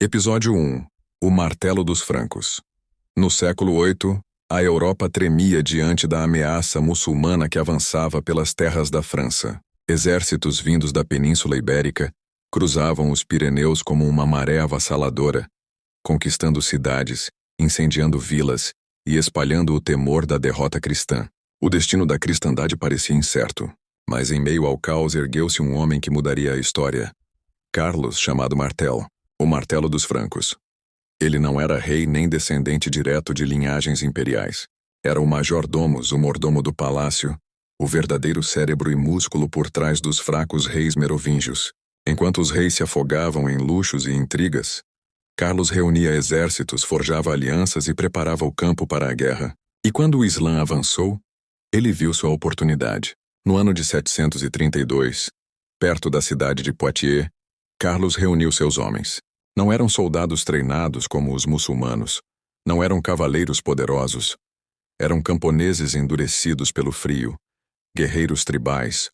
Episódio 1. O Martelo dos Francos. No século VIII, a Europa tremia diante da ameaça muçulmana que avançava pelas terras da França. Exércitos vindos da Península Ibérica cruzavam os Pirineus como uma maré avassaladora, conquistando cidades, incendiando vilas e espalhando o temor da derrota cristã. O destino da cristandade parecia incerto, mas em meio ao caos ergueu-se um homem que mudaria a história. Carlos, chamado Martel, o Martelo dos Francos. Ele não era rei nem descendente direto de linhagens imperiais. Era o major-domus, o mordomo do palácio, o verdadeiro cérebro e músculo por trás dos fracos reis merovingios. Enquanto os reis se afogavam em luxos e intrigas, Carlos reunia exércitos, forjava alianças e preparava o campo para a guerra. E quando o Islã avançou, ele viu sua oportunidade. No ano de 732, perto da cidade de Poitiers, Carlos reuniu seus homens. Não eram soldados treinados como os muçulmanos. Não eram cavaleiros poderosos. Eram camponeses endurecidos pelo frio, guerreiros tribais,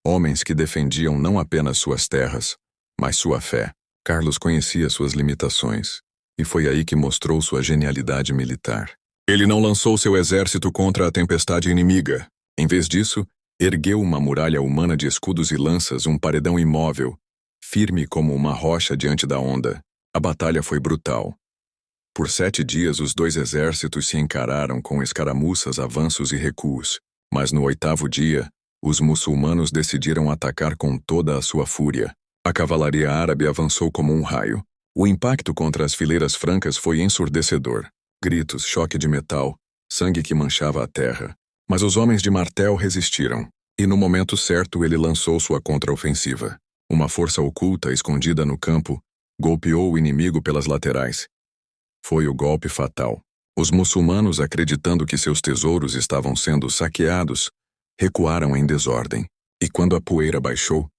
homens que defendiam não apenas suas terras, mas sua fé. Carlos conhecia suas limitações, e foi aí que mostrou sua genialidade militar. Ele não lançou seu exército contra a tempestade inimiga. Em vez disso, ergueu uma muralha humana de escudos e lanças, um paredão imóvel, firme como uma rocha diante da onda. A batalha foi brutal. Por 7 dias os dois exércitos se encararam com escaramuças, avanços e recuos. Mas no 8º dia, os muçulmanos decidiram atacar com toda a sua fúria. A cavalaria árabe avançou como um raio. O impacto contra as fileiras francas foi ensurdecedor. Gritos, choque de metal, sangue que manchava a terra. Mas os homens de Martel resistiram. E no momento certo ele lançou sua contraofensiva. Uma força oculta, escondida no campo, golpeou o inimigo pelas laterais. Foi o golpe fatal. Os muçulmanos, acreditando que seus tesouros estavam sendo saqueados, recuaram em desordem. E quando a poeira baixou,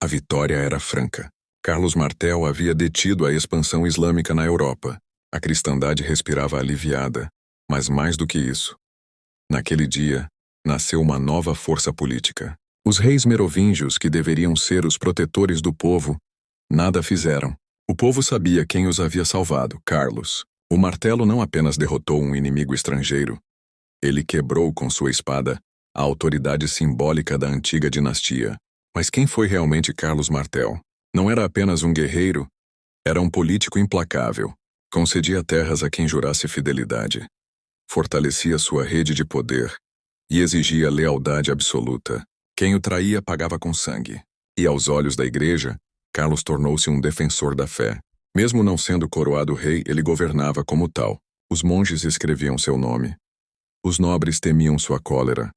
a vitória era franca. Carlos Martel havia detido a expansão islâmica na Europa. A cristandade respirava aliviada, mas mais do que isso. Naquele dia, nasceu uma nova força política. Os reis merovingios, que deveriam ser os protetores do povo, nada fizeram. O povo sabia quem os havia salvado, Carlos. O martelo não apenas derrotou um inimigo estrangeiro, ele quebrou com sua espada a autoridade simbólica da antiga dinastia. Mas quem foi realmente Carlos Martel? Não era apenas um guerreiro, era um político implacável. Concedia terras a quem jurasse fidelidade, fortalecia sua rede de poder e exigia lealdade absoluta. Quem o traía pagava com sangue. E aos olhos da igreja, Carlos tornou-se um defensor da fé. Mesmo não sendo coroado rei, ele governava como tal. Os monges escreviam seu nome. Os nobres temiam sua cólera.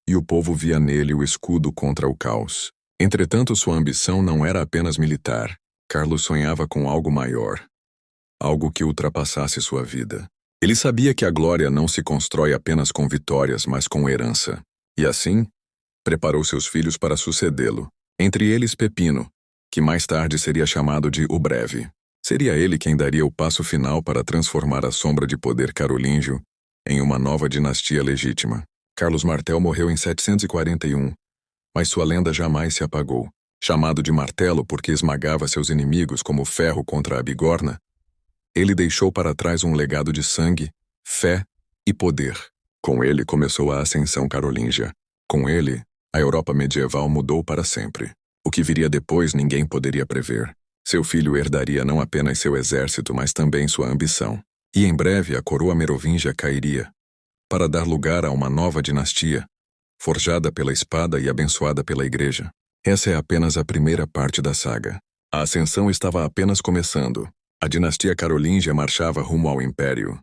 E o povo via nele o escudo contra o caos. Entretanto, sua ambição não era apenas militar. Carlos sonhava com algo maior. Algo que ultrapassasse sua vida. Ele sabia que a glória não se constrói apenas com vitórias, mas com herança. E assim, preparou seus filhos para sucedê-lo. Entre eles Pepino, que mais tarde seria chamado de o Breve. Seria ele quem daria o passo final para transformar a sombra de poder carolíngio em uma nova dinastia legítima. Carlos Martel morreu em 741, mas sua lenda jamais se apagou. Chamado de martelo porque esmagava seus inimigos como ferro contra a bigorna, ele deixou para trás um legado de sangue, fé e poder. Com ele começou a ascensão carolíngia. Com ele, a Europa medieval mudou para sempre. O que viria depois ninguém poderia prever. Seu filho herdaria não apenas seu exército, mas também sua ambição. E em breve a coroa merovingia cairia, para dar lugar a uma nova dinastia, forjada pela espada e abençoada pela igreja. Essa é apenas a primeira parte da saga. A ascensão estava apenas começando. A dinastia carolíngia marchava rumo ao império.